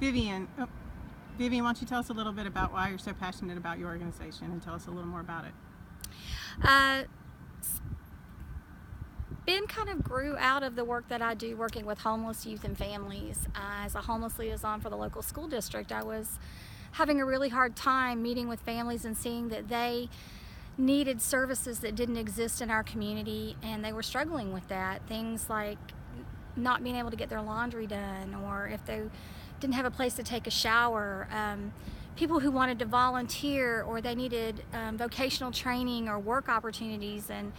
Vivian, Vivian, why don't you tell us a little bit about why you're so passionate about your organization and tell us a little more about it. Ben kind of grew out of the work that I do working with homeless youth and families. As a homeless liaison for the local school district, I was having a really hard time meeting with families and seeing that they needed services that didn't exist in our community, and they were struggling with that. Things like not being able to get their laundry done, or if they didn't have a place to take a shower, people who wanted to volunteer, or they needed vocational training or work opportunities, and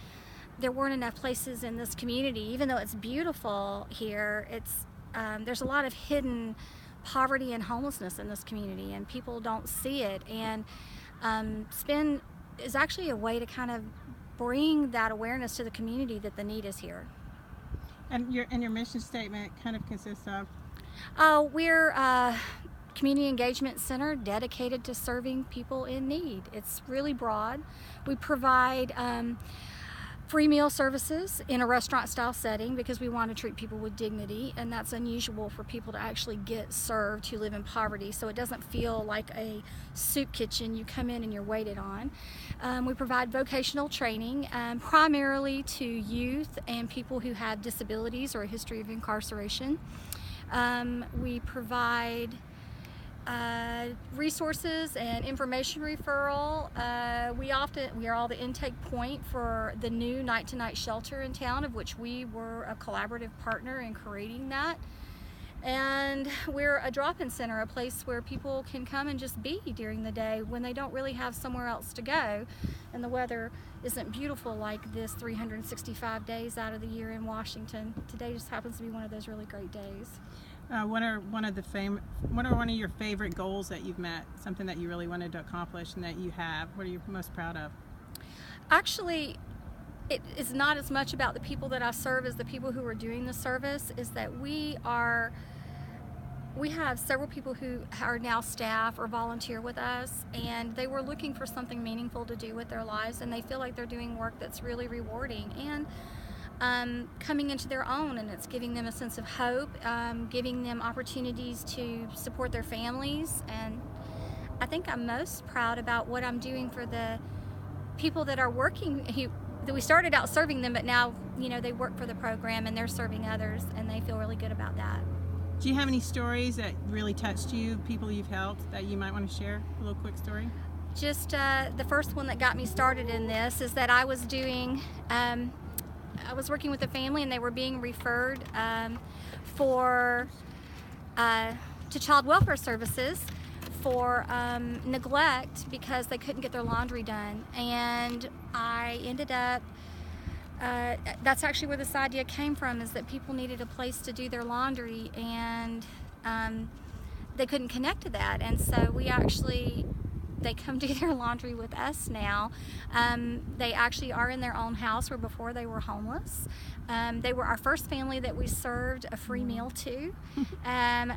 there weren't enough places in this community. Even though it's beautiful here, there's a lot of hidden poverty and homelessness in this community, and people don't see it. And SPIN is actually a way to kind of bring that awareness to the community that the need is here. And your mission statement kind of consists of? We're a community engagement center dedicated to serving people in need. It's really broad. We provide free meal services in a restaurant style setting because we want to treat people with dignity, and that's unusual for people to actually get served who live in poverty, so it doesn't feel like a soup kitchen you come in and you're waited on. We provide vocational training primarily to youth and people who have disabilities or a history of incarceration. We provide resources and information referral. We are all the intake point for the new Night to Night shelter in town, of which we were a collaborative partner in creating that. And we're a drop-in center, a place where people can come and just be during the day when they don't really have somewhere else to go and the weather isn't beautiful like this 365 days out of the year in Washington. Today just happens to be one of those really great days. What are one of your favorite goals that you've met? Something that you really wanted to accomplish and that you have. What are you most proud of? Actually, it is not as much about the people that I serve as the people who are doing the service. Is that we have several people who are now staff or volunteer with us, and they were looking for something meaningful to do with their lives, and they feel like they're doing work that's really rewarding and coming into their own, and it's giving them a sense of hope, giving them opportunities to support their families. And I think I'm most proud about what I'm doing for the people that are working, that we started out serving them, but now they work for the program and they're serving others, and they feel really good about that. Do you have any stories that really touched you, people you've helped, that you might want to share? A little quick story? Just the first one that got me started in this is that I was doing I was working with a family, and they were being referred to child welfare services for neglect because they couldn't get their laundry done. And I ended up, that's actually where this idea came from, is that people needed a place to do their laundry, and they couldn't connect to that. And so they come do their laundry with us now. They actually are in their own house, where before they were homeless. They were our first family that we served a free meal to.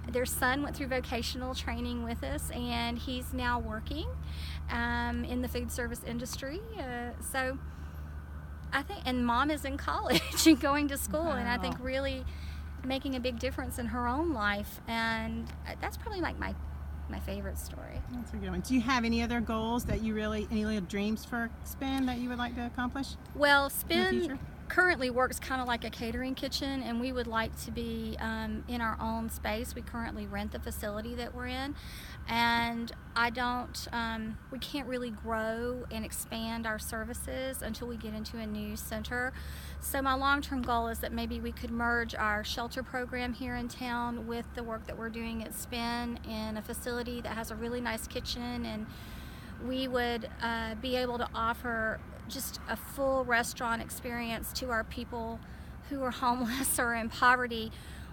Their son went through vocational training with us, and he's now working in the food service industry. So I think, and mom is in college and going to school. Wow. And I think really making a big difference in her own life, and that's probably like my favorite story. That's a good one. Do you have any other goals that any little dreams for SPIN that you would like to accomplish? Well, SPIN currently works kind of like a catering kitchen, and we would like to be in our own space. We currently rent the facility that we're in, and we can't really grow and expand our services until we get into a new center. So my long-term goal is that maybe we could merge our shelter program here in town with the work that we're doing at SPIN in a facility that has a really nice kitchen, and we would be able to offer just a full restaurant experience to our people who are homeless or in poverty,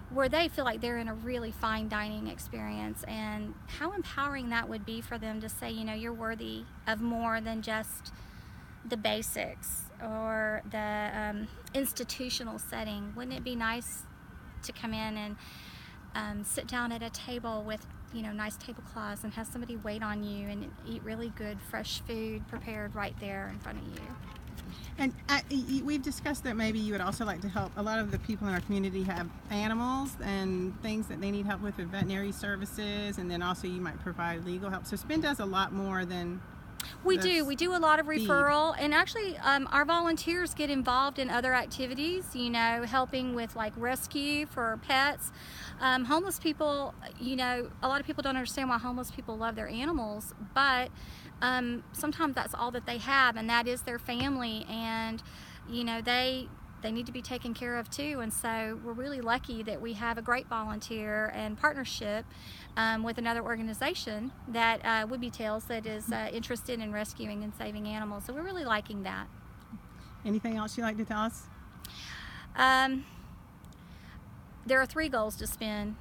where they feel like they're in a really fine dining experience, and how empowering that would be for them to say, you're worthy of more than just the basics or the institutional setting. Wouldn't it be nice to come in and sit down at a table with nice tablecloths and have somebody wait on you and eat really good fresh food prepared right there in front of you? And we've discussed that maybe you would also like to help. A lot of the people in our community have animals and things that they need help with veterinary services, and then also you might provide legal help. So Spin does a lot more than we do a lot of referral, and actually our volunteers get involved in other activities, you know, helping with like rescue for pets. Homeless people, you know, a lot of people don't understand why homeless people love their animals, but sometimes that's all that they have, and that is their family, and you know, they need to be taken care of too. And so we're really lucky that we have a great volunteer and partnership with another organization that Woodby Tales that is interested in rescuing and saving animals. So we're really liking that. Anything else you'd like to tell us? There are 3 goals to Spin,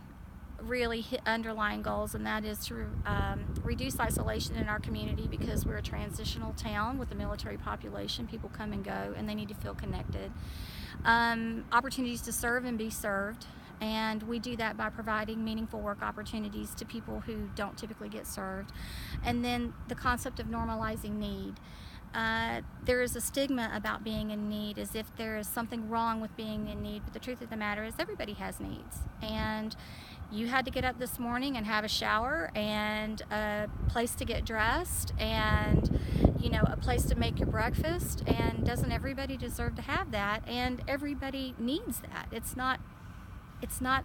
really underlying goals, and that is to reduce isolation in our community, because we're a transitional town with a military population. People come and go, and they need to feel connected. Opportunities to serve and be served, and we do that by providing meaningful work opportunities to people who don't typically get served. And then the concept of normalizing need. There is a stigma about being in need, as if there is something wrong with being in need, but the truth of the matter is everybody has needs. And you had to get up this morning and have a shower and a place to get dressed and, you know, a place to make your breakfast, and doesn't everybody deserve to have that? And everybody needs that. It's not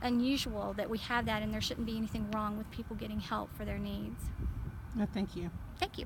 unusual that we have that, and there shouldn't be anything wrong with people getting help for their needs. No, thank you. Thank you.